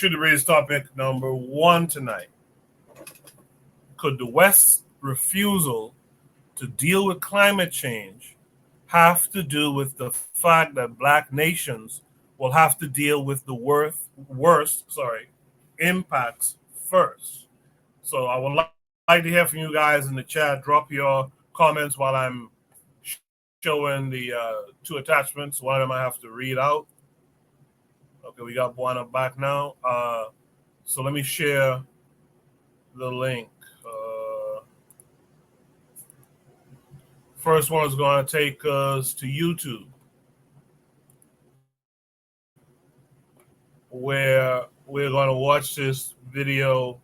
Should raise topic number one tonight. Could the West's refusal to deal with climate change have to do with the fact that black nations will have to deal with the worst impacts first? So I would like to hear from you guys in the chat. Drop your comments while I'm showing the two attachments. One of them I have to read out. Okay, we got one up back now. So let me share the link. First one is going to take us to YouTube, where we're going to watch this video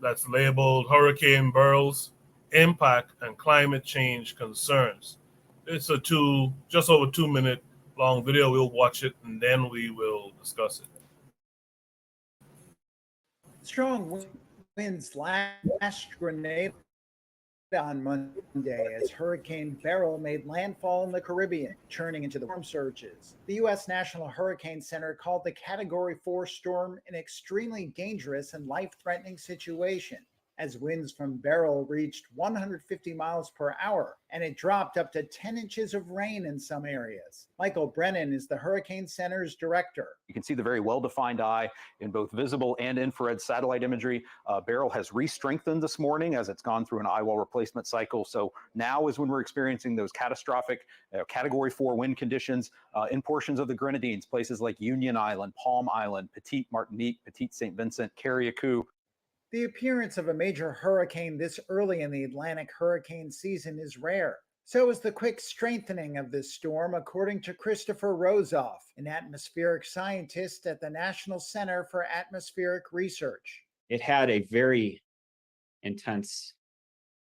that's labeled Hurricane Beryl's Impact and Climate Change Concerns. It's a just over 2 minute long video. We'll watch it and then we will discuss it. Strong winds lashed Grenada on Monday as Hurricane Beryl made landfall in the Caribbean, churning into the storm surges. The U.S. National Hurricane Center called the Category 4 storm an extremely dangerous and life-threatening situation, as winds from Beryl reached 150 miles per hour, and it dropped up to 10 inches of rain in some areas. Michael Brennan is the Hurricane Center's director. You can see the very well-defined eye in both visible and infrared satellite imagery. Beryl has re-strengthened this morning as it's gone through an eye wall replacement cycle. So now is when we're experiencing those catastrophic Category 4 wind conditions in portions of the Grenadines, places like Union Island, Palm Island, Petite Martinique, Petite St. Vincent, Carriacou. The appearance of a major hurricane this early in the Atlantic hurricane season is rare. So is the quick strengthening of this storm, according to Christopher Rozoff, an atmospheric scientist at the National Center for Atmospheric Research. It had a very intense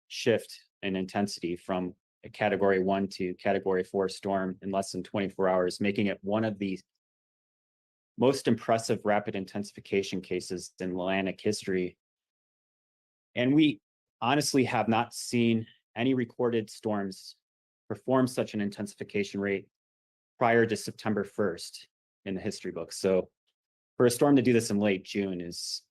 shift in intensity from a Category 1 to Category 4 storm in less than 24 hours, making it one of the most impressive rapid intensification cases in Atlantic history. And we honestly have not seen any recorded storms perform such an intensification rate prior to September 1st in the history books. So for a storm to do this in late June is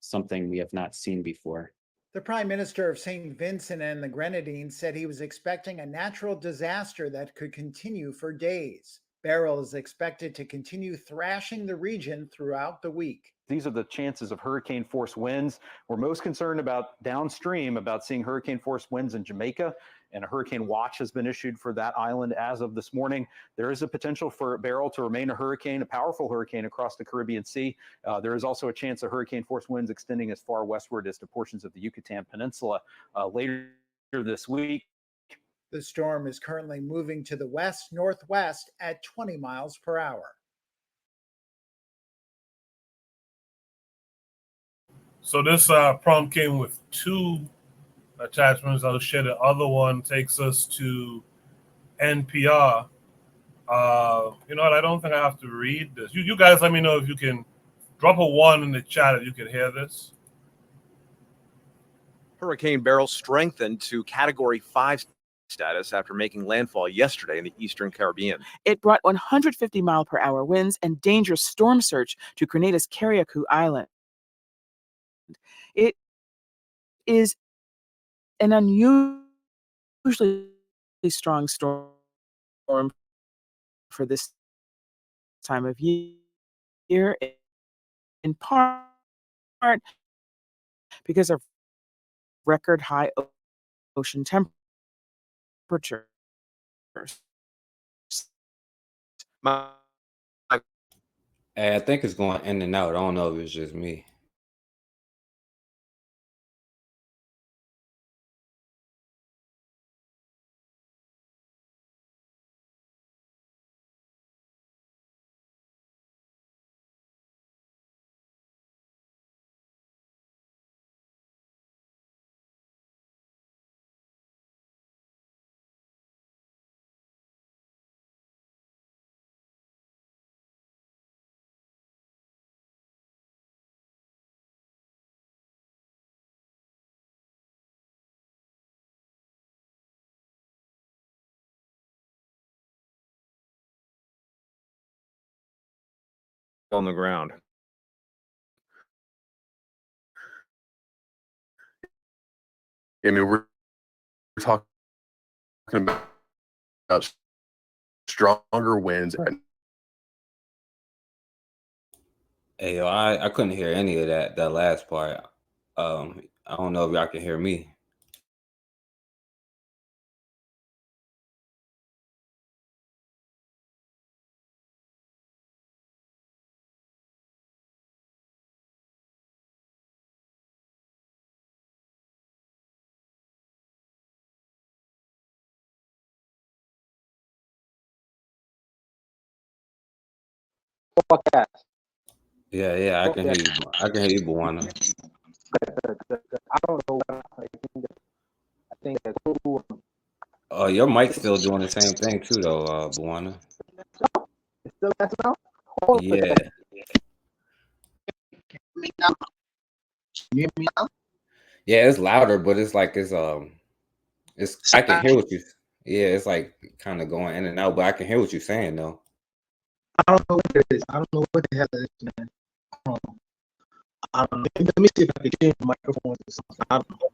something we have not seen before. The Prime Minister of St. Vincent and the Grenadines said he was expecting a natural disaster that could continue for days. Beryl is expected to continue thrashing the region throughout the week. These are the chances of hurricane force winds. We're most concerned about downstream about seeing hurricane force winds in Jamaica, and a hurricane watch has been issued for that island as of this morning. There is a potential for Beryl to remain a hurricane, a powerful hurricane across the Caribbean Sea. There is also a chance of hurricane force winds extending as far westward as to portions of the Yucatan Peninsula later this week. The storm is currently moving to the west-northwest at 20 miles per hour. So this prompt came with two attachments. I'll share the other one. Takes us to NPR. You know what? I don't think I have to read this. You guys let me know if you can drop a 1 in the chat if you can hear this. Hurricane Beryl strengthened to Category 5 status after making landfall yesterday in the eastern Caribbean. It brought 150-mile-per-hour winds and dangerous storm surge to Grenada's Carriacou Island. It is an unusually strong storm for this time of year, in part because of record high ocean temperatures. Hey, I think it's going in and out. I don't know if it's just me. on the ground. I mean, we're talking about stronger winds. Hey, yo, I couldn't hear any of that last part. I don't know if y'all can hear me. Yeah, I can hear you. I can hear you, Buwana. Your mic's still doing the same thing too, though, Buwana. Yeah, yeah, it's louder, but it's like it's I can hear what you. Yeah, it's like kind of going in and out, but I can hear what you're saying though. I don't know what it is. I don't know what the hell it is, man. I don't know. Let me see if I can change the microphone or something. I don't know.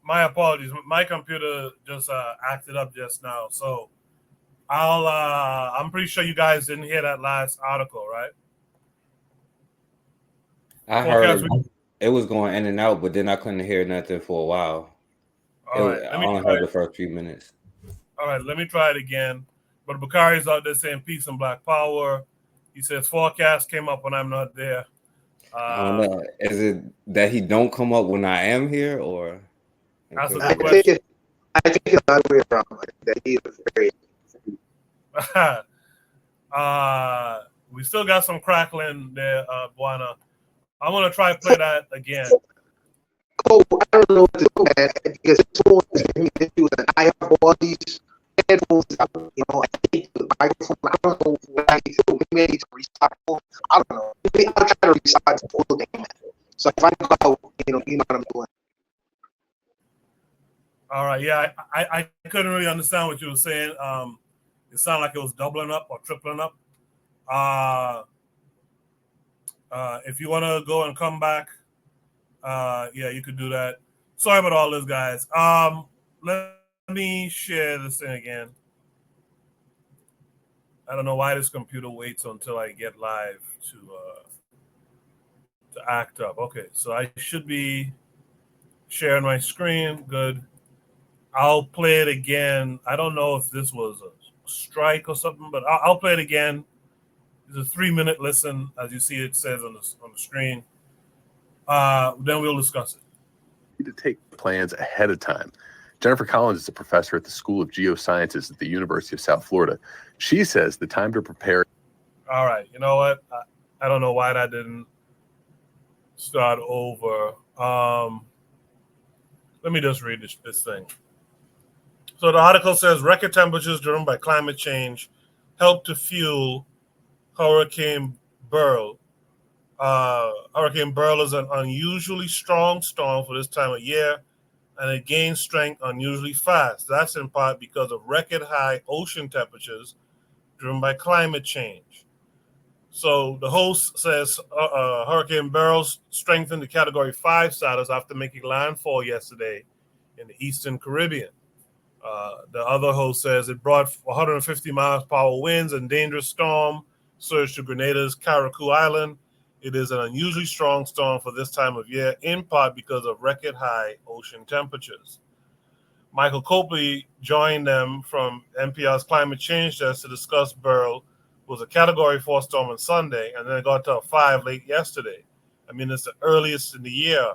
My apologies. My computer just acted up just now, so I'm pretty sure you guys didn't hear that last article, right? I Forecast. heard it was going in and out, but then I couldn't hear nothing for a while. All right, I only heard the first few minutes. All right, let me try it again. But Bakari's out there saying peace and black power. He says forecast came up when I'm not there. I don't know. Is it that he don't come up when I am here, or? That's a I good question. think it's the other way around. That he was very. We still got some crackling there, Buana. I'm gonna try to play that again. Oh, I don't know what to do, man. Because it's so issues, and I have all these headphones. You know, I hate the microphone. I don't know what I need to do. Maybe I need to restart. I don't know. Maybe I'll try to restart the whole thing. So if I go, you know what I'm doing. All right, yeah, I couldn't really understand what you were saying. It sounded like it was doubling up or tripling up. If you want to go and come back, yeah, you could do that. Sorry about all this, guys. Let me share this thing again. I don't know why this computer waits until I get live to act up. Okay, so I should be sharing my screen. Good. I'll play it again. I don't know if this was a strike or something, but I'll play it again. It's a 3-minute listen, as you see it says on the screen. Then we'll discuss it. To take plans ahead of time. Jennifer Collins is a professor at the School of Geosciences at the University of South Florida. She says the time to prepare. All right. You know what? I don't know why that didn't start over. Let me just read this thing. So the article says record temperatures driven by climate change help to fuel Hurricane Beryl. Hurricane Beryl is an unusually strong storm for this time of year, and it gains strength unusually fast. That's in part because of record high ocean temperatures driven by climate change. So the host says Hurricane Beryl strengthened to Category 5 status after making landfall yesterday in the Eastern Caribbean. The other host says it brought 150 miles per hour winds and dangerous storm surged to Grenada's Carriacou Island. It is an unusually strong storm for this time of year, in part because of record high ocean temperatures. Michael Copley joined them from NPR's Climate Change Desk to discuss Beryl. It was a Category 4 storm on Sunday, and then it got to a 5 late yesterday. I mean, it's the earliest in the year.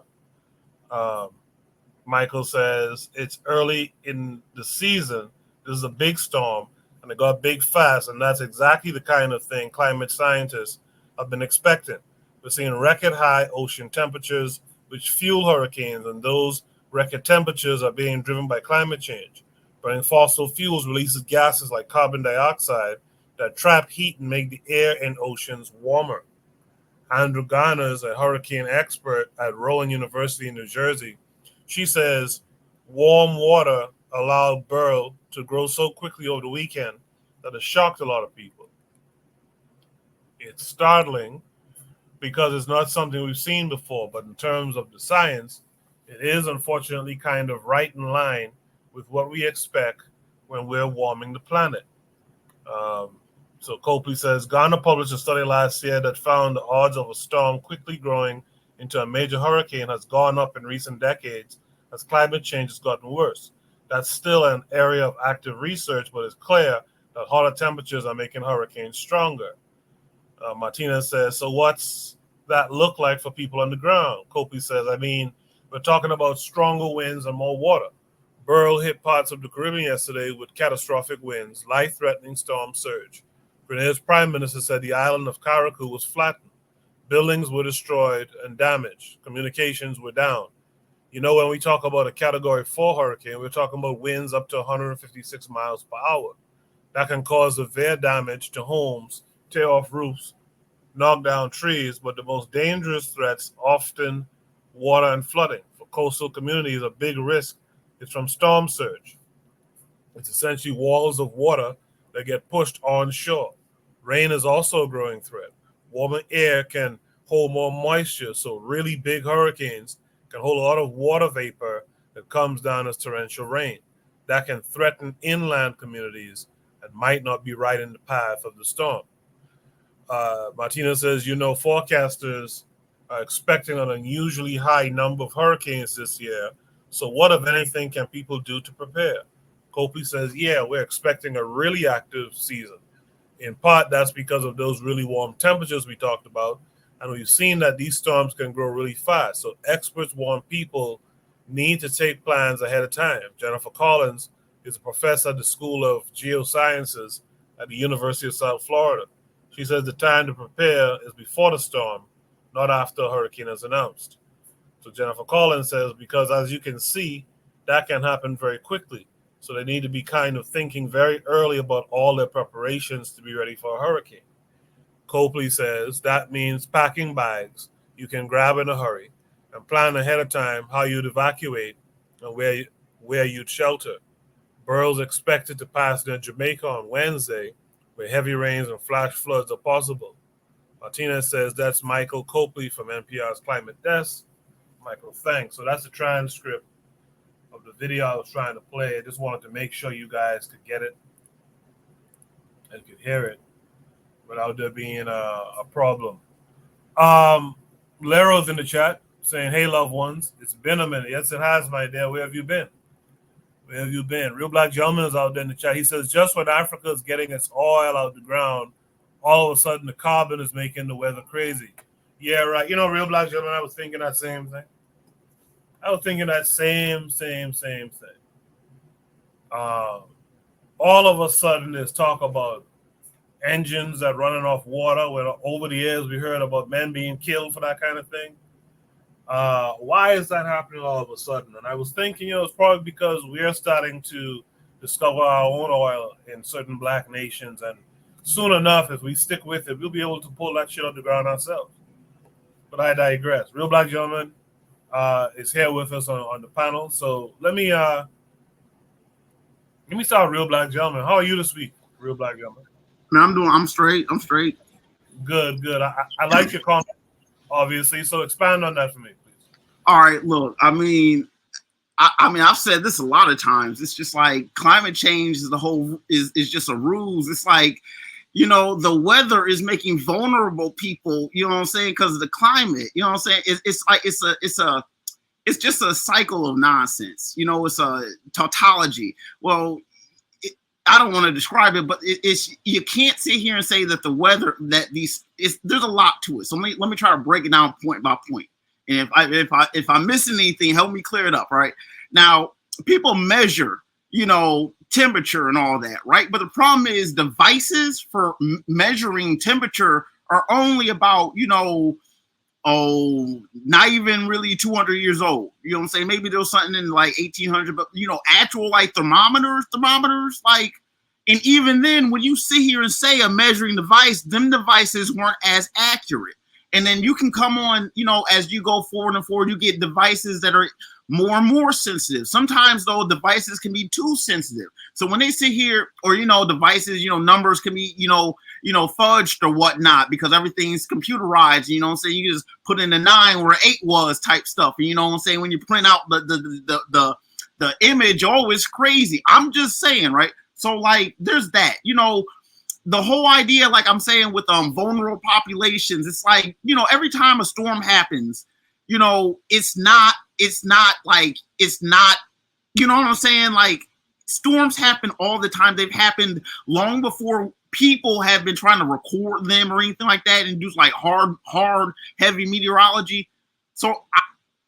Michael says it's early in the season. This is a big storm, and it got big fast, and that's exactly the kind of thing climate scientists have been expecting. We're seeing record high ocean temperatures, which fuel hurricanes, and those record temperatures are being driven by climate change. Burning fossil fuels releases gases like carbon dioxide that trap heat and make the air in oceans warmer. Andrew Garner is a hurricane expert at Rowan University in New Jersey. She says warm water allowed Beryl to grow so quickly over the weekend that it shocked a lot of people. It's startling because it's not something we've seen before, but in terms of the science, it is unfortunately kind of right in line with what we expect when we're warming the planet. So Copley says, Ghana published a study last year that found the odds of a storm quickly growing into a major hurricane has gone up in recent decades as climate change has gotten worse. That's still an area of active research, but it's clear that hotter temperatures are making hurricanes stronger. Martinez says, so what's that look like for people on the ground? Copley says, I mean, we're talking about stronger winds and more water. Beryl hit parts of the Caribbean yesterday with catastrophic winds, life-threatening storm surge. Grenada's prime minister said the island of Carriacou was flattened. Buildings were destroyed and damaged. Communications were down. You know, when we talk about a Category 4 hurricane, we're talking about winds up to 156 miles per hour. That can cause severe damage to homes, tear off roofs, knock down trees, but the most dangerous threats often water and flooding. For coastal communities, a big risk is from storm surge. It's essentially walls of water that get pushed onshore. Rain is also a growing threat. Warmer air can hold more moisture, so really big hurricanes can hold a lot of water vapor that comes down as torrential rain. That can threaten inland communities and might not be right in the path of the storm. Martinez says, you know, forecasters are expecting an unusually high number of hurricanes this year. So what, if anything, can people do to prepare? Copley says, yeah, we're expecting a really active season. In part, that's because of those really warm temperatures we talked about. And we've seen that these storms can grow really fast. So experts warn people need to take plans ahead of time. Jennifer Collins is a professor at the School of Geosciences at the University of South Florida. She says the time to prepare is before the storm, not after a hurricane is announced. So Jennifer Collins says, because as you can see, that can happen very quickly. So they need to be kind of thinking very early about all their preparations to be ready for a hurricane. Copley says that means packing bags you can grab in a hurry and plan ahead of time how you'd evacuate and where you'd shelter. Burl's expected to pass near Jamaica on Wednesday, where heavy rains and flash floods are possible. Martinez says that's Michael Copley from NPR's Climate Desk. Michael, thanks. So that's a transcript of the video I was trying to play. I just wanted to make sure you guys could get it and could hear it without there being a problem. Lero's in the chat saying, hey, loved ones, it's been a minute. Yes, it has, my dear. Where have you been? Where have you been? Real Black Gentleman is out there in the chat. He says, just when Africa is getting its oil out the ground, all of a sudden the carbon is making the weather crazy. Yeah, right. You know, Real Black Gentleman, I was thinking that same thing. I was thinking that same thing. All of a sudden there's talk about engines that running off water, when over the years we heard about men being killed for that kind of thing. Why is that happening all of a sudden? And I was thinking, it's probably because we're starting to discover our own oil in certain black nations, and soon enough, if we stick with it, we'll be able to pull that shit off the ground ourselves. But I digress. Real Black Gentleman is here with us on the panel. So let me start, Real Black Gentleman. How are you this week, Real Black Gentleman? Man, I'm straight. Good. I like your comment, obviously. So expand on that for me, please. All right, look, I mean, I've said this a lot of times. It's just like climate change is just a ruse. It's like, the weather is making vulnerable people, you know what I'm saying, because of the climate. You know what I'm saying? It's just a cycle of nonsense. It's a tautology. Well, I don't want to describe it, but it's you can't sit here and say that the weather there's a lot to it. So let me try to break it down point by point. And if I'm missing anything, help me clear it up. Right now, people measure, temperature and all that, right? But the problem is devices for measuring temperature are only about, not even really 200 years old. You know what I'm saying? Maybe there was something in like 1800, but actual like thermometers, like, and even then, when you sit here and say a measuring device, them devices weren't as accurate. And then you can come on, as you go forward and forward, you get devices that are more and more sensitive. Sometimes though, devices can be too sensitive. So when they sit here, or devices, numbers can be, fudged or whatnot because everything's computerized. You know what I'm saying? You just put in a 9 where 8 was type stuff. You know what I'm saying? When you print out the image, it's crazy. I'm just saying, right? So like, there's that. The whole idea, like I'm saying, with vulnerable populations, it's like, every time a storm happens, it's not, you know what I'm saying? Like, storms happen all the time. They've happened long before people have been trying to record them or anything like that and do like hard, heavy meteorology. So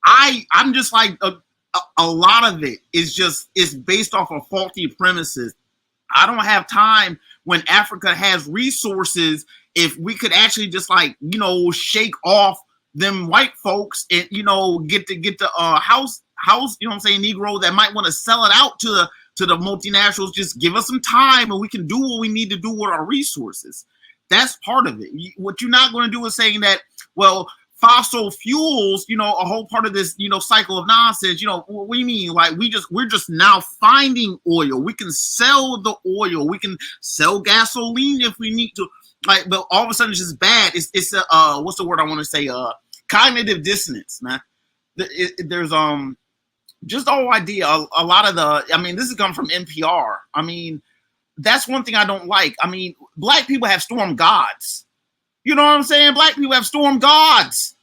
I'm just like, a lot of it is based off of faulty premises. I don't have time when Africa has resources. If we could actually just like, shake off them white folks and, get the house, you know what I'm saying, Negro that might want to sell it out to the multinationals, just give us some time and we can do what we need to do with our resources. That's part of it. What you're not going to do is saying that, well, fossil fuels, a whole part of this, cycle of nonsense. What do you mean? Like we're just now finding oil. We can sell the oil. We can sell gasoline if we need to. Like, but all of a sudden it's just bad. It's a what's the word I want to say? Cognitive dissonance, man. There's just the whole idea. A lot of this is coming from NPR. That's one thing I don't like. Black people have storm gods. You know what I'm saying? Black people have storm gods.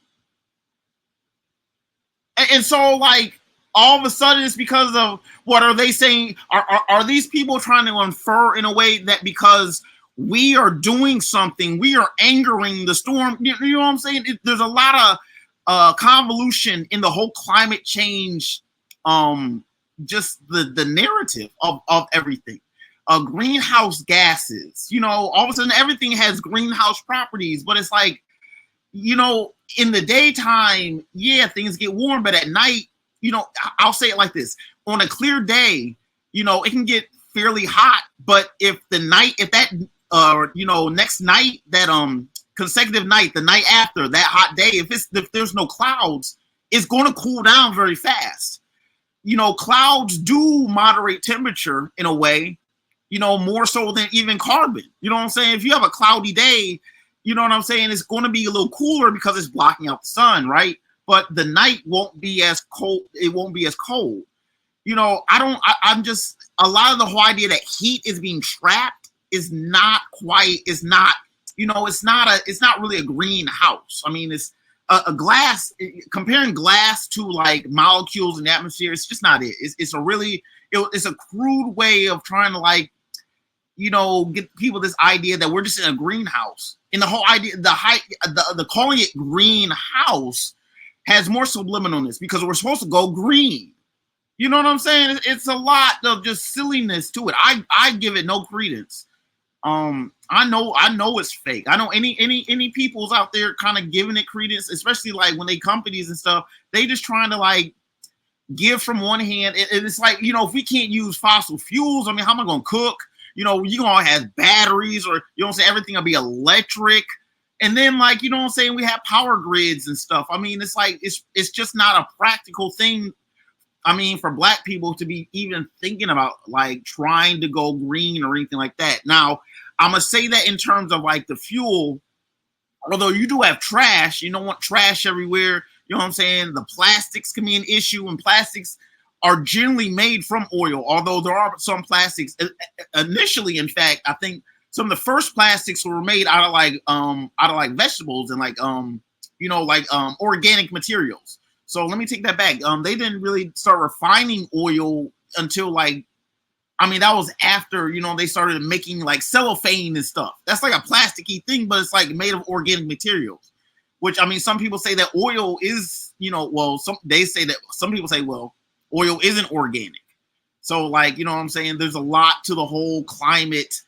And so, like, all of a sudden it's because of, what are they saying? Are these people trying to infer in a way that because we are doing something, we are angering the storm? You know what I'm saying? There's a lot of convolution in the whole climate change, just the narrative of everything. Greenhouse gases, all of a sudden everything has greenhouse properties, but it's like, in the daytime, yeah, things get warm, but at night, I'll say it like this: on a clear day, it can get fairly hot, but if that next night, that consecutive night, the night after that hot day, if there's no clouds, it's going to cool down very fast. Clouds do moderate temperature in a way, more so than even carbon. You know what I'm saying? If you have a cloudy day, you know what I'm saying, it's going to be a little cooler because it's blocking out the sun, right? But the night won't be as cold. It won't be as cold. I'm just, a lot of the whole idea that heat is being trapped is not really a greenhouse. It's a glass, comparing glass to like molecules in the atmosphere. It's just not it. It's a crude way of trying to like, get people this idea that we're just in a greenhouse. And the whole idea, the calling it greenhouse has more subliminalness because we're supposed to go green. You know what I'm saying? It's a lot of just silliness to it. I give it no credence. I know it's fake. I know any people's out there kind of giving it credence, especially like when they companies and stuff, they just trying to like give from one hand. And it's like, if we can't use fossil fuels, how am I going to cook? You're going to have batteries, or, everything will be electric. And then, like, we have power grids and stuff. It's like, it's just not a practical thing. For Black people to be even thinking about, like, trying to go green or anything like that. Now, I'm going to say that in terms of, like, the fuel, although you do have trash, you don't want trash everywhere. You know what I'm saying? The plastics can be an issue, and plastics are generally made from oil, although there are some plastics. Initially, in fact, I think some of the first plastics were made out of vegetables and organic materials. So let me take that back. They didn't really start refining oil until that was after, they started making like cellophane and stuff. That's like a plasticky thing, but it's like made of organic materials, which, some people say that oil is, some people say, well, oil isn't organic. So like, you know what I'm saying? There's a lot to the whole climate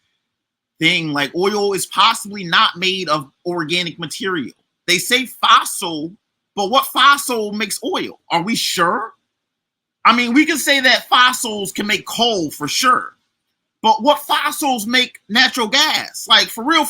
thing. Like, oil is possibly not made of organic material. They say fossil, but what fossil makes oil? Are we sure? We can say that fossils can make coal for sure, but what fossils make natural gas? Like, for real.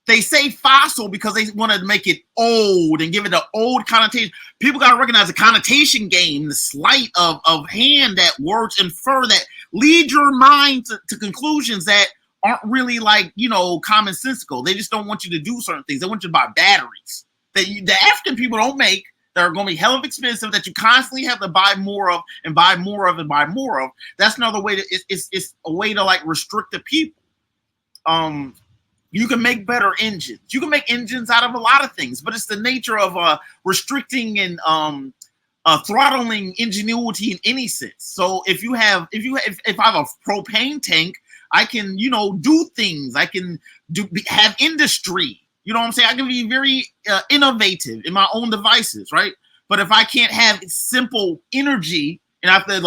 They say fossil because they want to make it old and give it an old connotation. People got to recognize the connotation game, the sleight of hand that words infer that lead your mind to conclusions that aren't really like, commonsensical. They just don't want you to do certain things. They want you to buy batteries that the African people don't make, that are going to be hell of expensive, that you constantly have to buy more of and buy more of and buy more of. That's another way to, it's a way to like restrict the people. You can make better engines. You can make engines out of a lot of things, but it's the nature of restricting and throttling ingenuity in any sense. So if I have a propane tank, I can, do things. I can have industry. You know what I'm saying? I can be very innovative in my own devices, right? But if I can't have simple energy, and I have to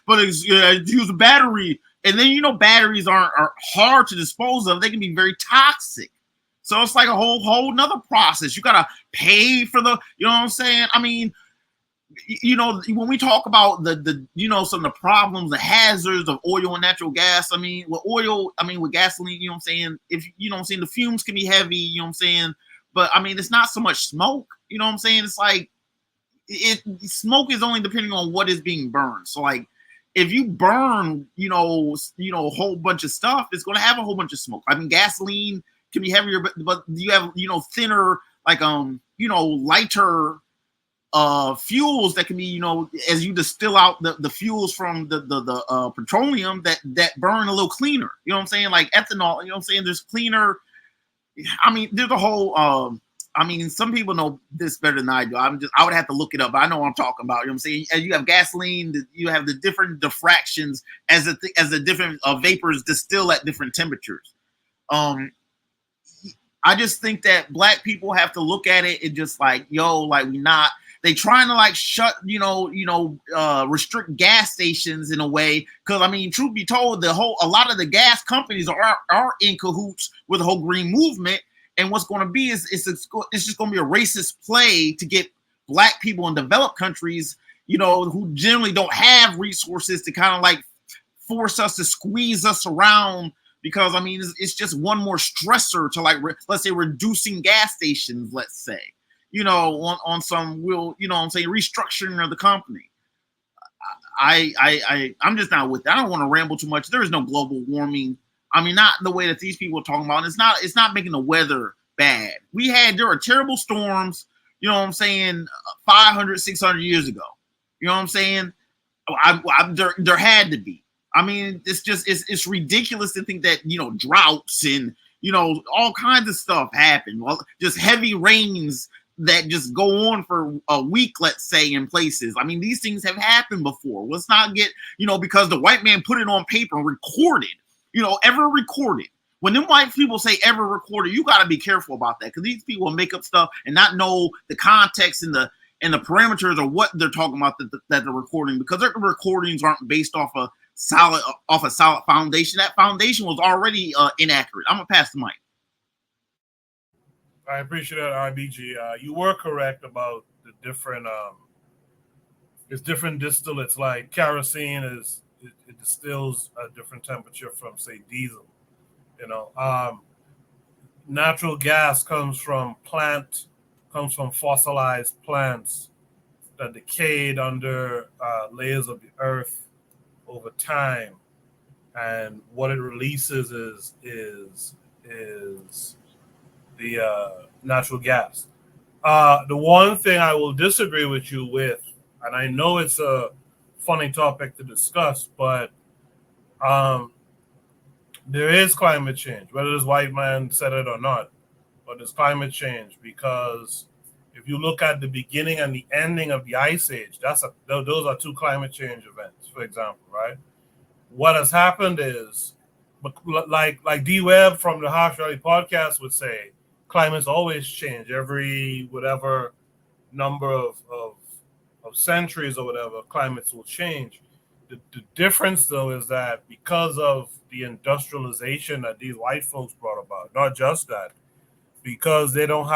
but it's use a battery, and then batteries are hard to dispose of. They can be very toxic. So it's like a whole nother process. You gotta pay for the, you know what I'm saying? I mean, when we talk about the some of the problems, the hazards of oil and natural gas, with gasoline, you know what I'm saying? If the fumes can be heavy, you know what I'm saying? But I mean, it's not so much smoke, you know what I'm saying? It's like smoke is only depending on what is being burned. So like if you burn, a whole bunch of stuff, it's going to have a whole bunch of smoke. I mean, gasoline can be heavier, but you have, thinner, like, lighter fuels that can be, as you distill out the fuels from the petroleum that burn a little cleaner. You know what I'm saying? Like ethanol, you know what I'm saying? There's cleaner. I mean, there's a whole, some people know this better than I do. I would have to look it up, but I know what I'm talking about. You know what I'm saying? And you have gasoline, you have the different diffractions as the different vapors distill at different temperatures. I just think that black people have to look at it and just like, they trying to like shut, restrict gas stations in a way. Cause I mean, truth be told, a lot of the gas companies are in cahoots with the whole green movement. And what's going to be is it's just going to be a racist play to get black people in developed countries, who generally don't have resources to kind of like force us to squeeze us around. Because I mean, it's just one more stressor to like, let's say reducing gas stations, let's say, on some restructuring of the company. I'm just not with that. I don't want to ramble too much. There is no global warming. I mean, not the way that these people are talking about. It's not making the weather bad. There were terrible storms, 500, 600 years ago. You know what I'm saying? There had to be. I mean, it's ridiculous to think that, droughts and, all kinds of stuff happen. Well, just heavy rains that just go on for a week, let's say, in places. I mean, these things have happened before. Let's not get, because the white man put it on paper and recorded, ever recorded. When them white people say ever recorded, you got to be careful about that, because these people make up stuff and not know the context and the parameters of what they're talking about that they're recording, because their recordings aren't based off a solid foundation. That foundation was already inaccurate. I'm gonna pass the mic. I appreciate that, RBG. You were correct about the different it's different distillates. Like kerosene it distills a different temperature from, say, diesel. Natural gas comes from fossilized plants that decayed under layers of the earth over time, and what it releases is the natural gas. The one thing I will disagree with you with, and I know it's a funny topic to discuss, but there is climate change, whether this white man said it or not, but there's climate change, because if you look at the beginning and the ending of the Ice Age, those are two climate change events, for example, right? What has happened is, like D. Webb from the Harsh Reality podcast would say, climates always change every whatever number of centuries or whatever. Climates will change. The difference, though, is that because of the industrialization that these white folks brought about, not just that, because they don't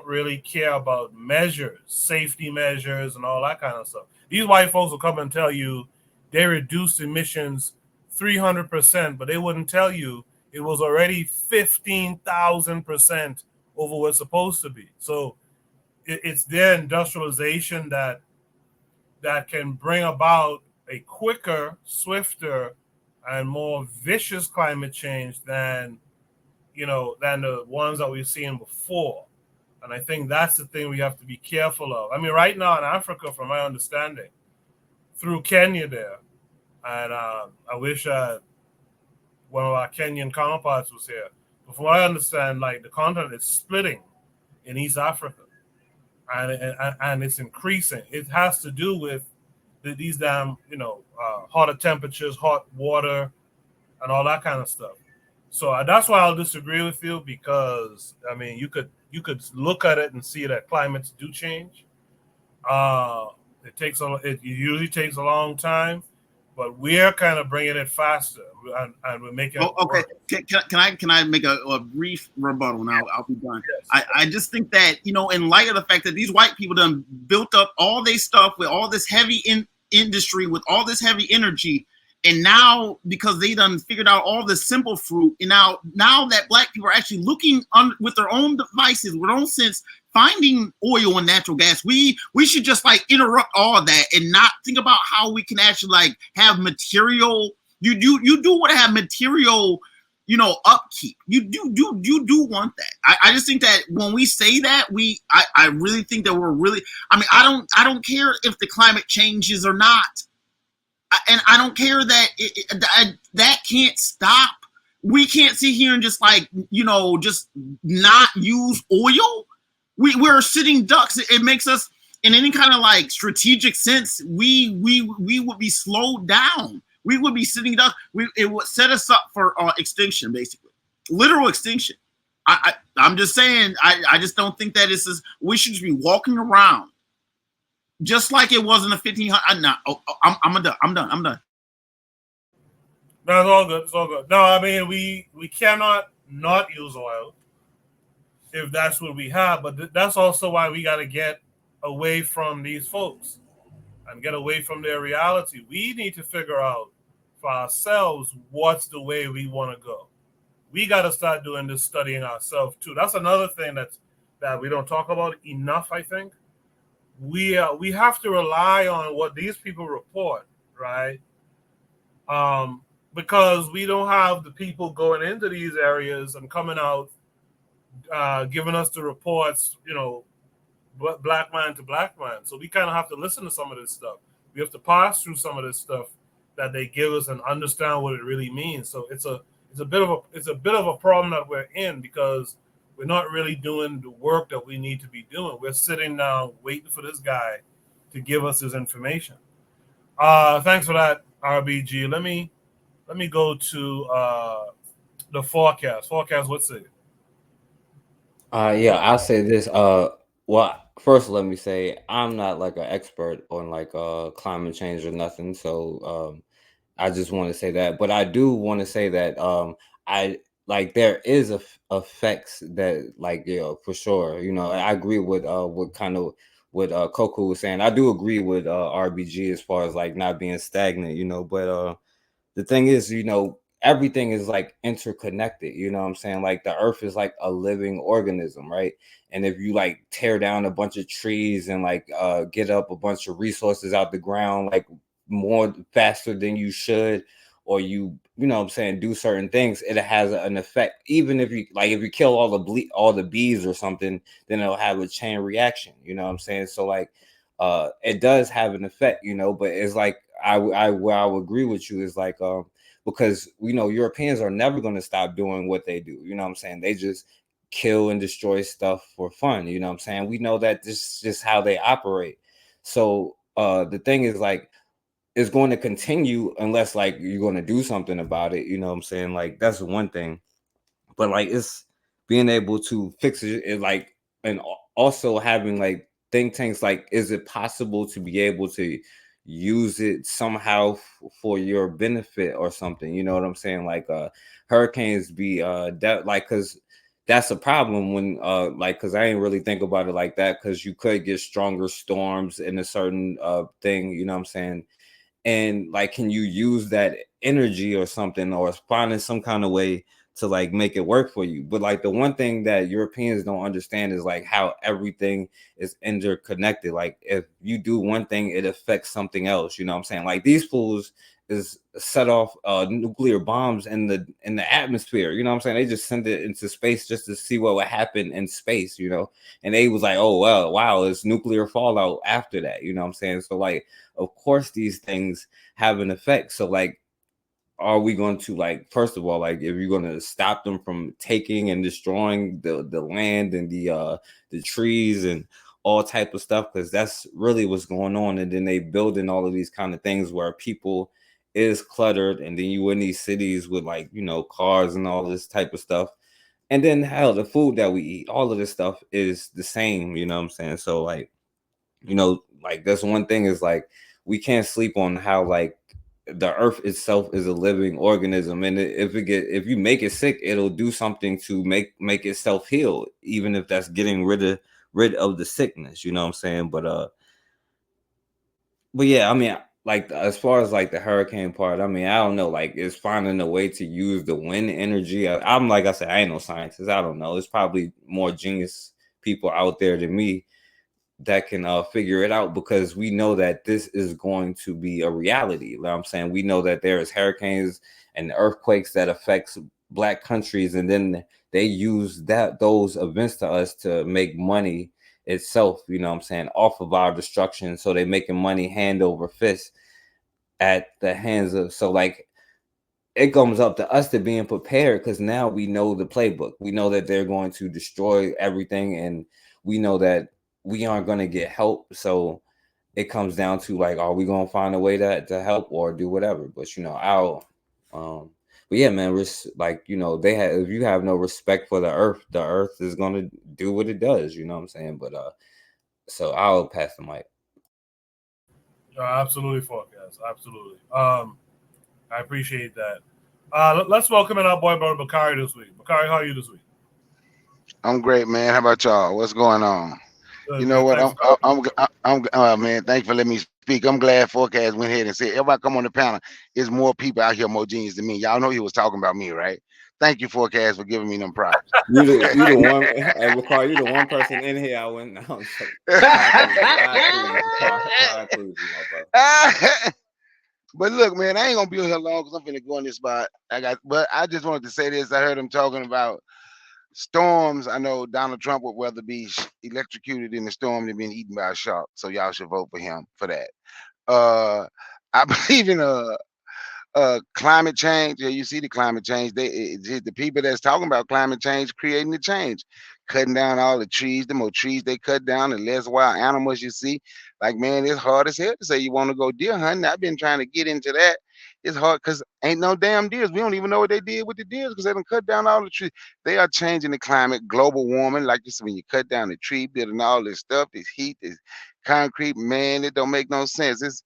really care about measures, safety measures, and all that kind of stuff. These white folks will come and tell you they reduced emissions 300%, but they wouldn't tell you it was already 15,000% over what's supposed to be. So it's their industrialization that can bring about a quicker, swifter, and more vicious climate change than the ones that we've seen before. And I think that's the thing we have to be careful of. I mean, right now in Africa, from my understanding, through Kenya there, and I wish one of our Kenyan counterparts was here. But from what I understand, like the continent is splitting in East Africa, and it's increasing. It has to do with these damn, hotter temperatures, hot water, and all that kind of stuff. So that's why I'll disagree with you, because I mean you could look at it and see that climates do change. It usually takes a long time, but we're kind of bringing it faster, and we're making. Oh, okay. Can I make a brief rebuttal? Now I'll be done. Yes. I just think that, in light of the fact that these white people done built up all their stuff with all this heavy industry, with all this heavy energy, and now because they done figured out all the simple fruit, and now that black people are actually looking with their own devices, with their own sense, finding oil and natural gas, we should just like interrupt all that and not think about how we can actually like have material. You do want to have material, upkeep. You do want that. I just think that when we say that, I really think that we're really. I mean, I don't care if the climate changes or not, and I don't care that that can't stop. We can't sit here and just like just not use oil. We're sitting ducks. It makes us, in any kind of like strategic sense, we would be slowed down. We would be sitting ducks. It would set us up for extinction, basically, literal extinction. I'm just saying. I just don't think that we should just be walking around just like it was in the 1500s. No, I'm done. No, it's all good. It's all good. No, I mean we cannot not use oil if that's what we have, but that's also why we got to get away from these folks and get away from their reality. We need to figure out for ourselves what's the way we want to go. We got to start doing this studying ourselves too. That's another thing that we don't talk about enough, I think. We have to rely on what these people report, right? Because we don't have the people going into these areas and coming out giving us the reports, black man to black man. So we kind of have to listen to some of this stuff. We have to pass through some of this stuff that they give us and understand what it really means. So it's a bit of a problem that we're in, because we're not really doing the work that we need to be doing. We're sitting down waiting for this guy to give us his information. Thanks for that, RBG. Let me go to the forecast. Forecast, what's it? Yeah, I'll say this. Well, first let me say I'm not like an expert on like climate change or nothing. So I just want to say that. But I do want to say that I like there is effects that like for sure. I agree with what Coco was saying. I do agree with RBG as far as like not being stagnant. But the thing is, everything is like interconnected. You know what I'm saying? Like the earth is like a living organism, right? And if you like tear down a bunch of trees and like get up a bunch of resources out the ground like more faster than you should, or you know what I'm saying, do certain things, it has an effect. Even if you kill all the bees or something, then it'll have a chain reaction. You know what I'm saying? So like it does have an effect, but it's like where I would agree with you is like because Europeans are never going to stop doing what they do. You know what I'm saying? They just kill and destroy stuff for fun. You know what I'm saying? We know that this is just how they operate. So the thing is like it's going to continue unless like you're going to do something about it. You know what I'm saying? Like that's one thing. But like it's being able to fix it like, and also having like think tanks, like is it possible to be able to use it somehow for your benefit or something? You know what I'm saying? Like hurricanes be because that's a problem when because I ain't really think about it like that, because you could get stronger storms in a certain thing, you know what I'm saying? And like, can you use that energy or something, or finding some kind of way to like make it work for you. But like the one thing that Europeans don't understand is like how everything is interconnected. Like if you do one thing, it affects something else. You know what I'm saying? Like these fools is set off nuclear bombs in the atmosphere. You know what I'm saying? They just send it into space just to see what would happen in space, you know. And they was like, oh well, wow, it's nuclear fallout after that. You know what I'm saying? So like, of course these things have an effect. So like, are we going to, like, first of all, like if you're going to stop them from taking and destroying the land and the trees and all type of stuff, because that's really what's going on. And then they building all of these kind of things where people is cluttered, and then you in these cities with, like, you know, cars and all this type of stuff. And then hell, the food that we eat, all of this stuff is the same, you know what I'm saying? So like, you know, like that's one thing is like we can't sleep on how like the earth itself is a living organism, and if you make it sick, it'll do something to make itself heal, even if that's getting rid of the sickness, you know what I'm saying? But yeah, I mean, like as far as like the hurricane part, I mean, I don't know, like it's finding a way to use the wind energy. I'm like I said, I ain't no scientist. I don't know. It's probably more genius people out there than me that can figure it out, because we know that this is going to be a reality. You know what I'm saying? We know that there is hurricanes and earthquakes that affects black countries, and then they use those events to us to make money itself, you know what I'm saying, off of our destruction. So they making money hand over fist at the hands of, so like it comes up to us to being prepared, because now we know the playbook. We know that they're going to destroy everything, and we know that we aren't going to get help. So it comes down to like, are we going to find a way to help or do whatever? But you know, but yeah, man, like, you know, if you have no respect for the earth is going to do what it does. You know what I'm saying? But so I'll pass the mic. Absolutely, forecast. Absolutely. I appreciate that. Let's welcome in our boy brother Bakari this week. Bakari, how are you this week? I'm great, man. How about y'all? What's going on? Good, You know what? thanks. Man. Thank you for letting me speak. I'm glad Forecast went ahead and said, everybody come on the panel. There's more people out here more genius than me. Y'all know he was talking about me, right? Thank you, Forecast, for giving me them props. You the one, hey, Bakari, you the one person in here I went now. I include you, my brother. But look, man, I ain't gonna be here long because I'm finna go in this spot. But I just wanted to say this. I heard him talking about storms. I know Donald Trump would rather be electrocuted in the storm than being eaten by a shark. So y'all should vote for him for that. I believe in climate change. Yeah, you see the climate change. The people that's talking about climate change creating the change, cutting down all the trees. The more trees they cut down, the less wild animals you see. Like, man, it's hard as hell to say you want to go deer hunting. I've been trying to get into that. It's hard because ain't no damn deers. We don't even know what they did with the deers because they done cut down all the trees. They are changing the climate, global warming. Like this, when you cut down the tree, building all this stuff, this heat, this concrete, man, it don't make no sense. It's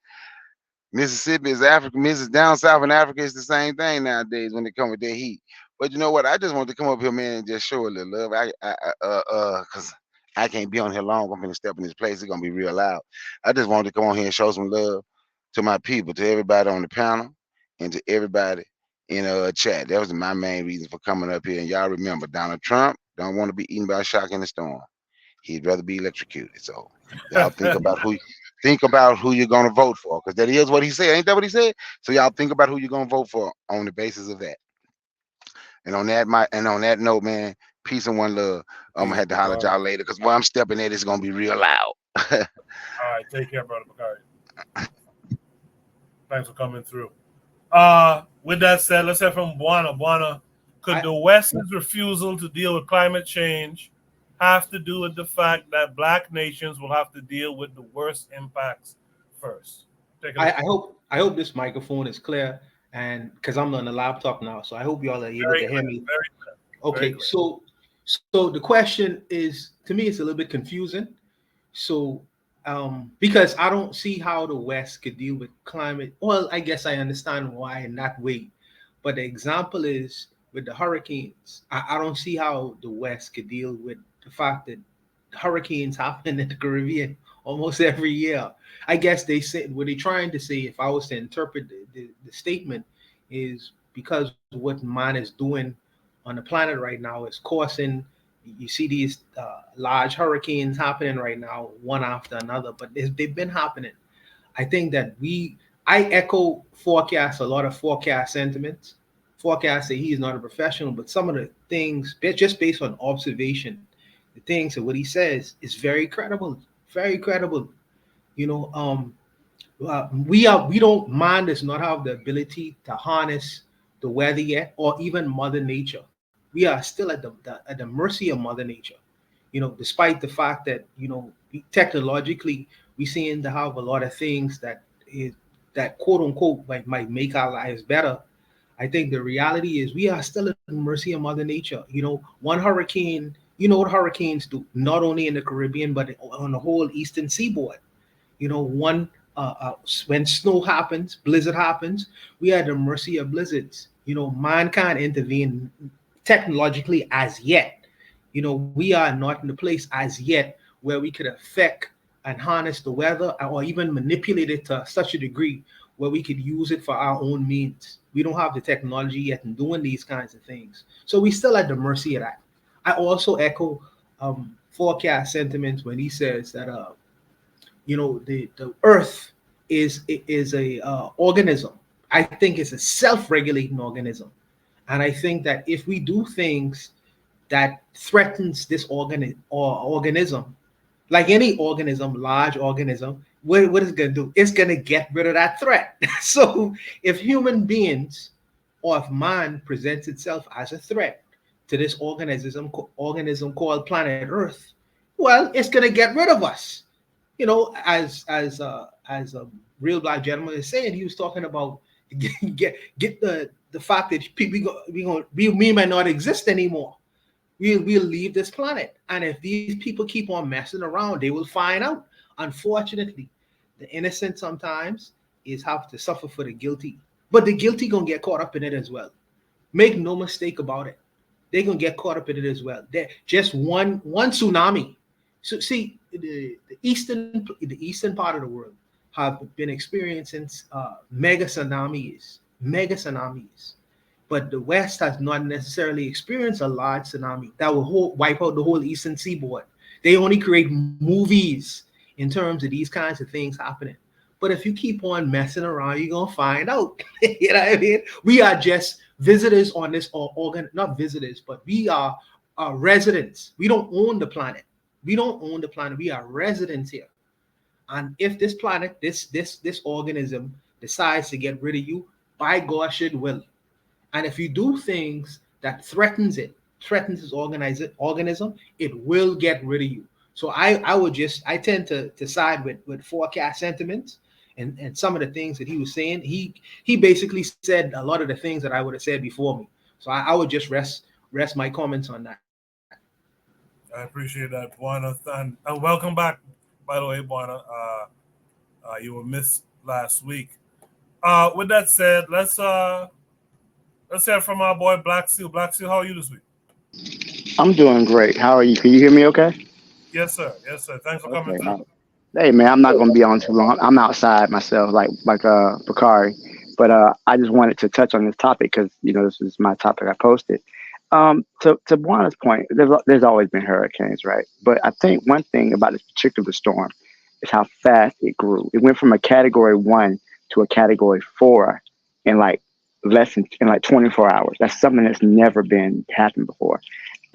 Mississippi is Africa. Mrs. Down south in Africa is the same thing nowadays when they come with their heat. But you know what? I just want to come up here, man, and just show a little love. Cause I can't be on here long. I'm gonna step in this place. It's gonna be real loud. I just wanted to come on here and show some love to my people, to everybody on the panel, and to everybody in chat. That was my main reason for coming up here. And y'all remember, Donald Trump don't want to be eaten by a shark in the storm. He'd rather be electrocuted. So y'all think about who you're gonna vote for, because that is what he said. Ain't that what he said? So y'all think about who you're gonna vote for on the basis of that. And on that note, man, peace and one love. I'm gonna have to holler at y'all later, because where I'm stepping at is gonna be real loud. All right, take care, brother Bakari. Thanks for coming through. With that said, let's hear from Buana. Buana, could the West's refusal to deal with climate change have to do with the fact that black nations will have to deal with the worst impacts first? I hope this microphone is clear, and because I'm on the laptop now, so I hope y'all are able to hear me. Okay, so the question is, to me, it's a little bit confusing. So because I don't see how the West could deal with climate. Well, I guess I understand why in that way, but the example is with the hurricanes. I don't see how the West could deal with the fact that hurricanes happen in the Caribbean almost every year. I guess they say what they're trying to say, if I was to interpret the statement, is because what man is doing on the planet right now is causing. You see these large hurricanes happening right now, one after another, but they've been happening. I think that I echo forecasts, a lot of forecast sentiments. Forecast say he is not a professional, but some of the things, just based on observation, the things that what he says is very credible, very credible. You know, we don't mind does not have the ability to harness the weather yet, or even Mother Nature. We are still at the mercy of Mother Nature. You know, despite the fact that technologically we seem to have a lot of things that quote unquote might make our lives better. I think the reality is we are still at the mercy of Mother Nature. You know, one hurricane. You know what hurricanes do, not only in the Caribbean but on the whole eastern seaboard. You know, when snow happens, blizzard happens, we are at the mercy of blizzards. You know, man can't intervene technologically as yet. You know, we are not in the place as yet where we could affect and harness the weather or even manipulate it to such a degree where we could use it for our own means. We don't have the technology yet in doing these kinds of things. So we still at the mercy of that. I also echo forecast sentiments when he says that the earth is a organism. I think it's a self-regulating organism, and I think that if we do things that threatens this organism, like any organism, large organism, what is it going to do? It's going to get rid of that threat. So if human beings or if man presents itself as a threat to this organism called planet Earth, well, it's going to get rid of us. You know, as a real black gentleman is saying, he was talking about get the fact that we might not exist anymore. We'll leave this planet, and if these people keep on messing around, they will find out. Unfortunately, the innocent sometimes is have to suffer for the guilty, but the guilty gonna get caught up in it as well. Make no mistake about it. They're gonna get caught up in it as well. They're just one tsunami. So see, the eastern part of the world have been experiencing mega tsunamis, but the West has not necessarily experienced a large tsunami that will wipe out the whole eastern seaboard. They only create movies in terms of these kinds of things happening. But if you keep on messing around, you're gonna find out. You know what I mean? We are just visitors on this not visitors, but we are residents. We don't own the planet. We don't own the planet. We are residents here. And if this planet, this organism decides to get rid of you, by gosh, it will. And if you do things that threatens this organism, it will get rid of you. So I tend to side with forecast sentiments and some of the things that he was saying. He basically said a lot of the things that I would have said before me. So I would just rest my comments on that. I appreciate that, Buana. And welcome back, by the way, Buana. You were missed last week. With that said, let's hear from our boy Black Seal. Black Seal, how are you this week? I'm doing great. How are you? Can you hear me okay? Yes, sir. Yes, sir. Thanks for coming through. Hey man, I'm not gonna be on too long. I'm outside myself, like Bakari. But I just wanted to touch on this topic because this is my topic I posted. To Buana's point, there's always been hurricanes, right? But I think one thing about this particular storm is how fast it grew. It went from a category 1 to a category 4 in like 24 hours. That's something that's never been happened before.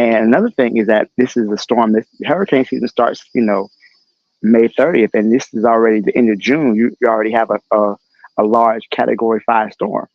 And another thing is that this is a storm. This hurricane season starts, May 30th, and this is already the end of June. You already have a large category 5 storm.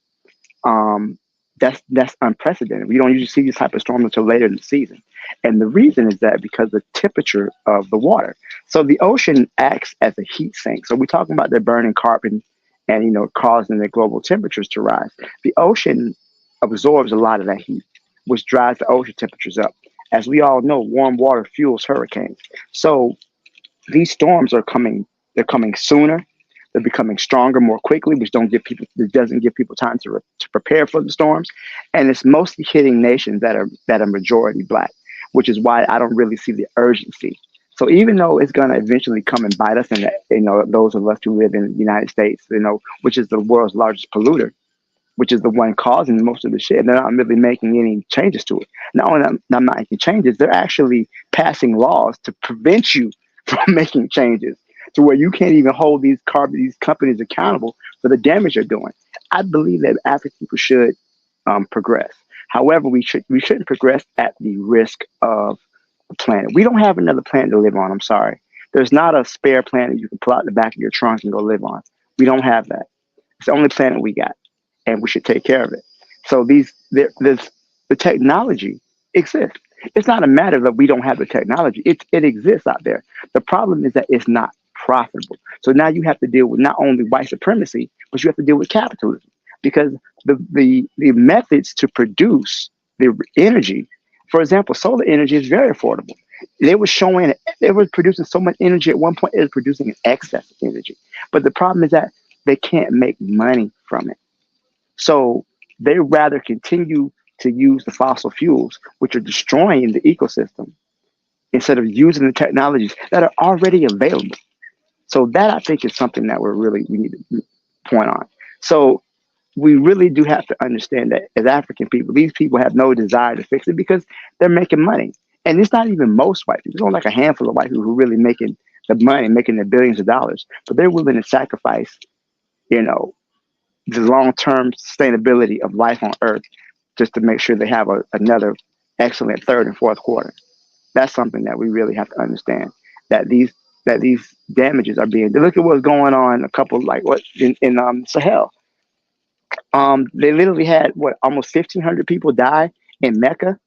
That's unprecedented. We don't usually see this type of storm until later in the season. And the reason is that because the temperature of the water. So the ocean acts as a heat sink. So we're talking about the burning carbon and causing the global temperatures to rise. The ocean absorbs a lot of that heat, which drives the ocean temperatures up. As we all know, warm water fuels hurricanes. So these storms are coming. They're coming sooner. They're becoming stronger more quickly, which doesn't give people time to prepare for the storms. And it's mostly hitting nations that are majority Black, which is why I don't really see the urgency. So even though it's going to eventually come and bite us, and those of us who live in the United States, which is the world's largest polluter, which is the one causing most of the shit. They're not really making any changes to it. Not only not making changes, they're actually passing laws to prevent you from making changes to where you can't even hold these companies accountable for the damage they're doing. I believe that African people should progress. However, we shouldn't progress at the risk of the planet. We don't have another planet to live on. I'm sorry. There's not a spare planet you can pull out the back of your trunk and go live on. We don't have that. It's the only planet we got, and we should take care of it. So the technology exists. It's not a matter that we don't have the technology. It exists out there. The problem is that it's not profitable. So now you have to deal with not only white supremacy, but you have to deal with capitalism because the methods to produce the energy, for example, solar energy is very affordable. They were producing so much energy at one point, it was producing an excess of energy. But the problem is that they can't make money from it. So they rather continue to use the fossil fuels, which are destroying the ecosystem, instead of using the technologies that are already available. So that I think is something that we need to point on. So we really do have to understand that as African people, these people have no desire to fix it because they're making money. And it's not even most white people. There's only like a handful of white people who are really making the money, making the billions of dollars. But they're willing to sacrifice, the long-term sustainability of life on Earth just to make sure they have another excellent third and fourth quarter. That's something that we really have to understand. That these damages are being. Look at what's going on. In Sahel. They literally had almost 1,500 people die in Mecca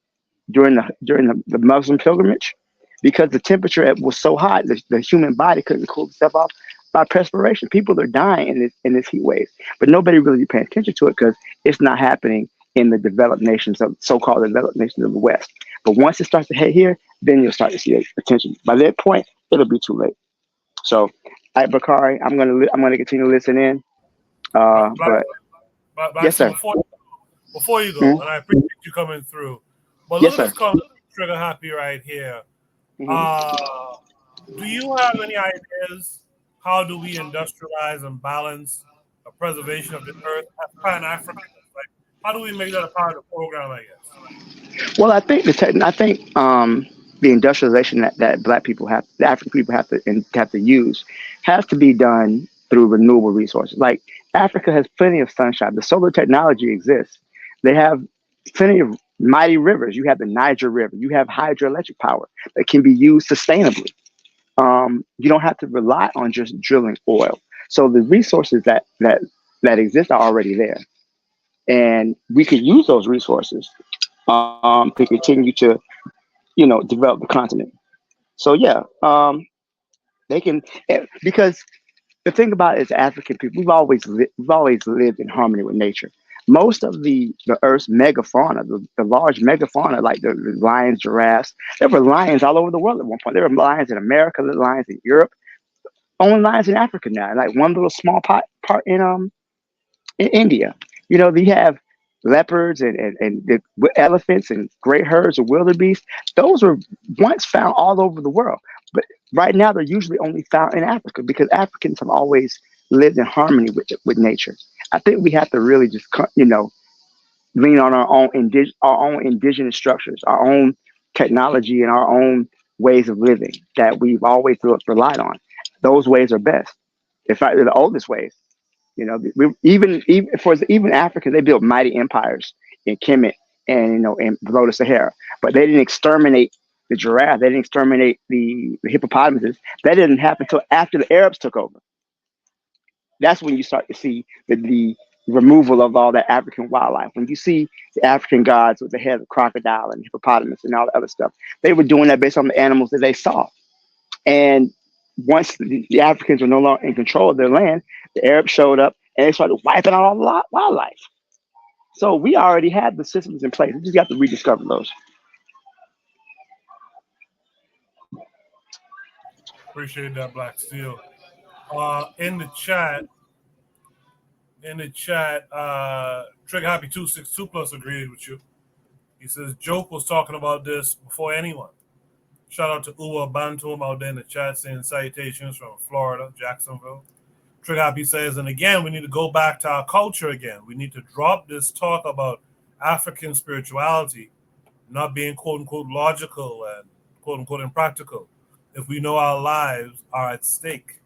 during the Muslim pilgrimage because the temperature was so hot, the human body couldn't cool itself off by perspiration. People are dying in this heat wave, but nobody really paying attention to it because it's not happening in the developed nations of so-called developed nations of the West. But once it starts to head here, then you'll start to see attention. By that point, it'll be too late. So, Bakari, I'm gonna continue to listen in. But yes, sir. Before you go, Mhm. and I appreciate you coming through. But Yes, look at sir. this comment, Trigger Happy right here. Do you have any ideas? How do we industrialize and balance the preservation of the earth as Pan-Africans? Like, how do we make that a part of the program? I guess. Well, I think the industrialization that the African people have to use, has to be done through renewable resources. Like Africa has plenty of sunshine. The solar technology exists. They have plenty of mighty rivers. You have the Niger River. You have hydroelectric power that can be used sustainably. You don't have to rely on just drilling oil. So the resources that exist are already there, and we can use those resources to continue to develop the continent. So yeah, they can because the thing about it is African people we've always lived in harmony with nature. Most of the Earth's megafauna, the large megafauna like the lions, giraffes, there were lions all over the world at one point. There were lions in America, there were lions in Europe, only lions in Africa now. Like one little small part in India. You have leopards and the elephants and great herds of wildebeest. Those were once found all over the world, but right now they're usually only found in Africa because Africans have always lived in harmony with nature. I think we have to really just lean on our own indigenous structures, our own technology, and our own ways of living that we've always relied on. Those ways are best. In fact, they're the oldest ways. Even Africans, they built mighty empires in Kemet and below the Sahara, but they didn't exterminate the giraffe. They didn't exterminate the hippopotamuses. That didn't happen until after the Arabs took over. That's when you start to see the removal of all that African wildlife. When you see the African gods with the head of crocodile and hippopotamus and all the other stuff, they were doing that based on the animals that they saw. And once the Africans were no longer in control of their land, the Arabs showed up and they started wiping out all the wildlife. So we already had the systems in place. We just got to rediscover those. Appreciate that, Black Steel. In the chat, Trigger Happy 262 Plus agreed with you. He says Joke was talking about this before anyone. Shout out to Uwa Bantum out there in the chat saying salutations from Florida, Jacksonville. Trigger Happy says, and again, we need to go back to our culture again. We need to drop this talk about African spirituality not being quote unquote logical and quote unquote impractical if we know our lives are at stake.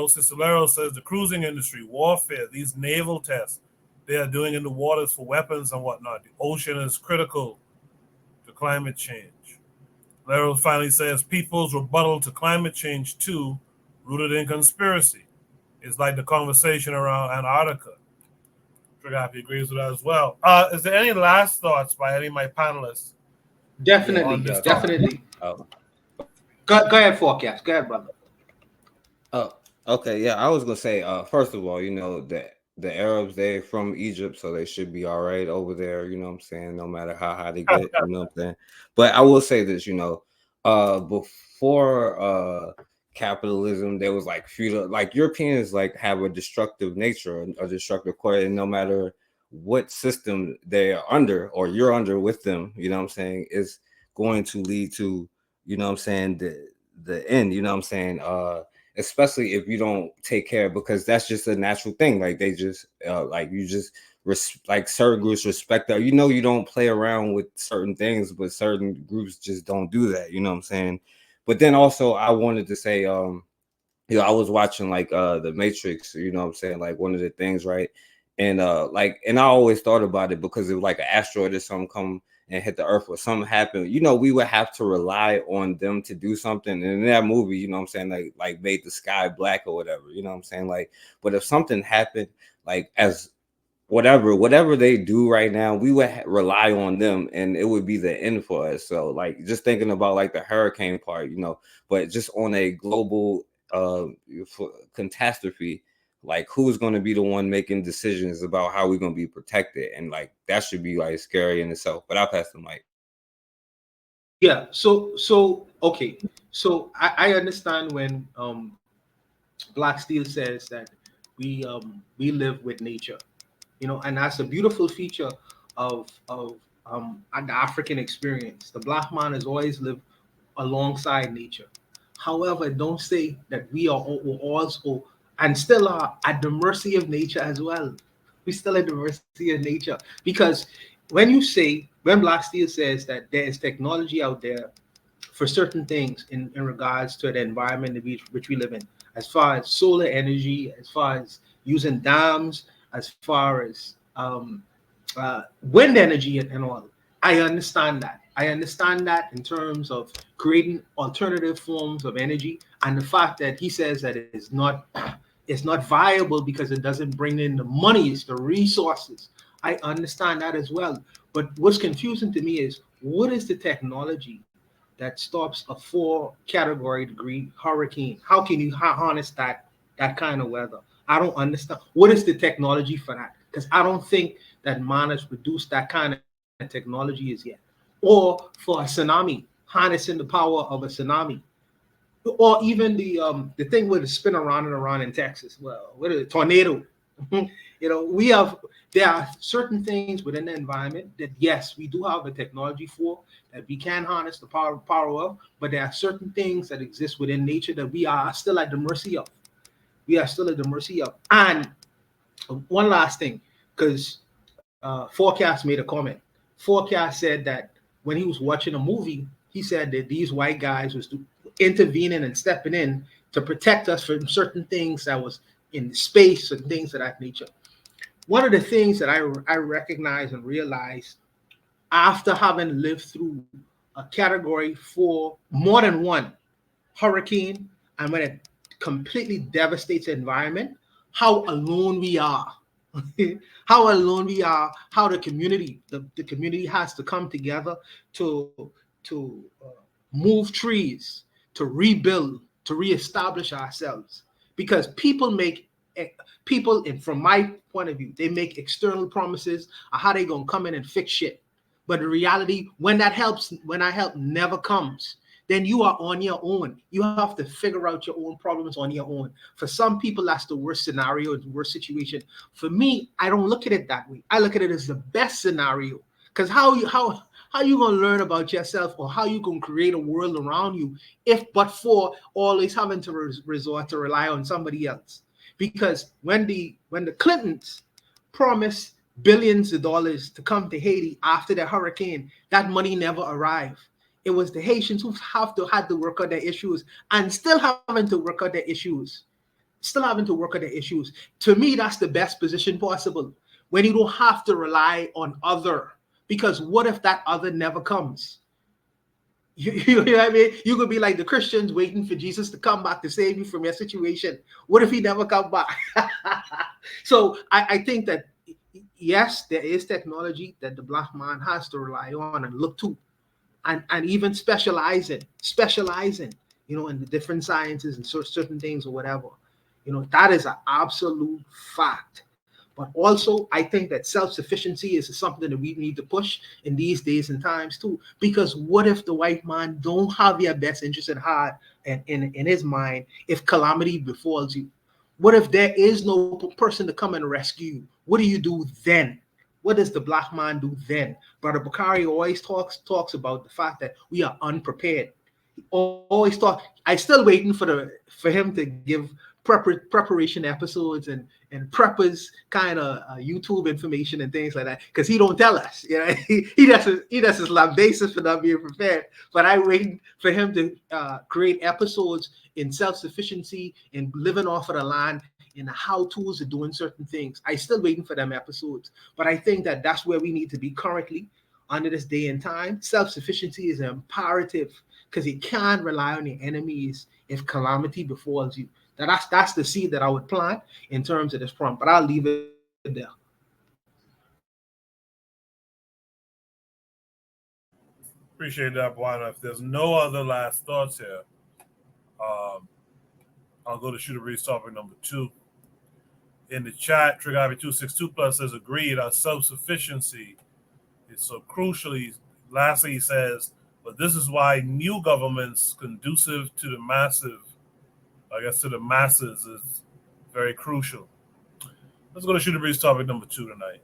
Sister Lero says the cruising industry, warfare, these naval tests they are doing in the waters for weapons and whatnot. The ocean is critical to climate change. Lero finally says people's rebuttal to climate change too, rooted in conspiracy. It's like the conversation around Antarctica. Trigger Happy agrees with that as well. Is there any last thoughts by any of my panelists? Definitely, definitely. Oh. Go ahead, Forecast. Go ahead, brother. Oh, okay. Yeah, I was gonna say, first of all, you know, the Arabs, they're from Egypt, so they should be all right over there, you know what I'm saying, no matter how high they get, you know what I'm saying. But I will say this, you know, before capitalism, there was like feudal, like Europeans like have a destructive nature, a destructive core, and no matter what system they are under or you're under with them, you know what I'm saying, is going to lead to, you know what I'm saying, the end, you know what I'm saying, especially if you don't take care, because that's just a natural thing. Like they just like you just like certain groups respect that, you know, you don't play around with certain things, but certain groups just don't do that, you know what I'm saying. But then also I wanted to say, you know, I was watching like the Matrix, you know what I'm saying, like one of the things, right? And like, and I always thought about it, because if like an asteroid or something come and hit the earth or something happened, you know, we would have to rely on them to do something. And in that movie, you know what I'm saying, like made the sky black or whatever, you know what I'm saying? Like, but if something happened, like as whatever they do right now, we would rely on them and it would be the end for us. So like just thinking about like the hurricane part, you know, but just on a global catastrophe, like who's going to be the one making decisions about how we're going to be protected, and like that should be like scary in itself. But I'll pass the mic. Yeah, so okay, so I understand when Black Steel says that we live with nature, you know, and that's a beautiful feature of the African experience. The Black man has always lived alongside nature. However, don't say that we are also and still are at the mercy of nature as well. We still at the mercy of nature, because when Black Steel says that there is technology out there for certain things in regards to the environment in which we live in, as far as solar energy, as far as using dams, as far as wind energy and all. I understand that. I understand that in terms of creating alternative forms of energy, and the fact that he says that it's not viable because it doesn't bring in the money, it's the resources. I understand that as well. But what's confusing to me is, what is the technology that stops a 4 category degree hurricane? How can you harness that kind of weather? I don't understand. What is the technology for that? Because I don't think that man has produced that kind of technology as yet. Or for a tsunami, harnessing the power of a tsunami. Or even the thing with the spin around and around in Texas. Well, what is it? Tornado. You know, there are certain things within the environment that, yes, we do have the technology for, that we can harness the power of, but there are certain things that exist within nature that we are still at the mercy of. We are still at the mercy of. And one last thing, because Forecast made a comment. Forecast said that when he was watching a movie, he said that these white guys was intervening and stepping in to protect us from certain things that was in space and things of that nature. One of the things that I recognize and realize after having lived through a category 4, more than one hurricane, and when it completely devastates the environment, how alone we are. How alone we are, how the community has to come together to move trees, to rebuild, to reestablish ourselves. Because people, from my point of view, they make external promises of how they gonna come in and fix shit. But the reality, when that help never comes, then you are on your own. You have to figure out your own problems on your own. For some people, that's the worst scenario, the worst situation. For me, I don't look at it that way. I look at it as the best scenario. Because how you gonna learn about yourself, or how you gonna create a world around you, if but for always having to resort to rely on somebody else? because when the Clintons promised billions of dollars to come to Haiti after the hurricane, that money never arrived. It was the Haitians who had to work out their issues and still having to work out their issues. To me, that's the best position possible, when you don't have to rely on other. Because what if that other never comes? You know what I mean? You could be like the Christians waiting for Jesus to come back to save you from your situation. What if he never come back? So I think that, yes, there is technology that the black man has to rely on and look to, and even specializing, in the different sciences and certain things or whatever. That is an absolute fact. But also, I think that self-sufficiency is something that we need to push in these days and times too. Because what if the white man don't have your best interest at heart and in his mind if calamity befalls you? What if there is no person to come and rescue you? What do you do then? What does the black man do then? Brother Bakari always talks about the fact that we are unprepared. He always talk. I still waiting for him to give preparation episodes and preppers kind of YouTube information and things like that, because he don't tell us. He does his lambasis for not being prepared. But I waiting for him to create episodes in self-sufficiency and living off of the land, in the how-tos of doing certain things. I still waiting for them episodes. But I think that that's where we need to be currently under this day and time. Self-sufficiency is imperative, because you can't rely on your enemies if calamity befalls you. That's the seed that I would plant in terms of this prompt, but I'll leave it there. Appreciate that, Buana. If there's no other last thoughts here, I'll go to Shooter Breeze topic number 2. In the chat, Trigger262 Plus says, agreed, our self-sufficiency is so crucial. Lastly, he says, but this is why new governments conducive to the masses is very crucial. Let's go to Shooter Breeze topic number 2 tonight.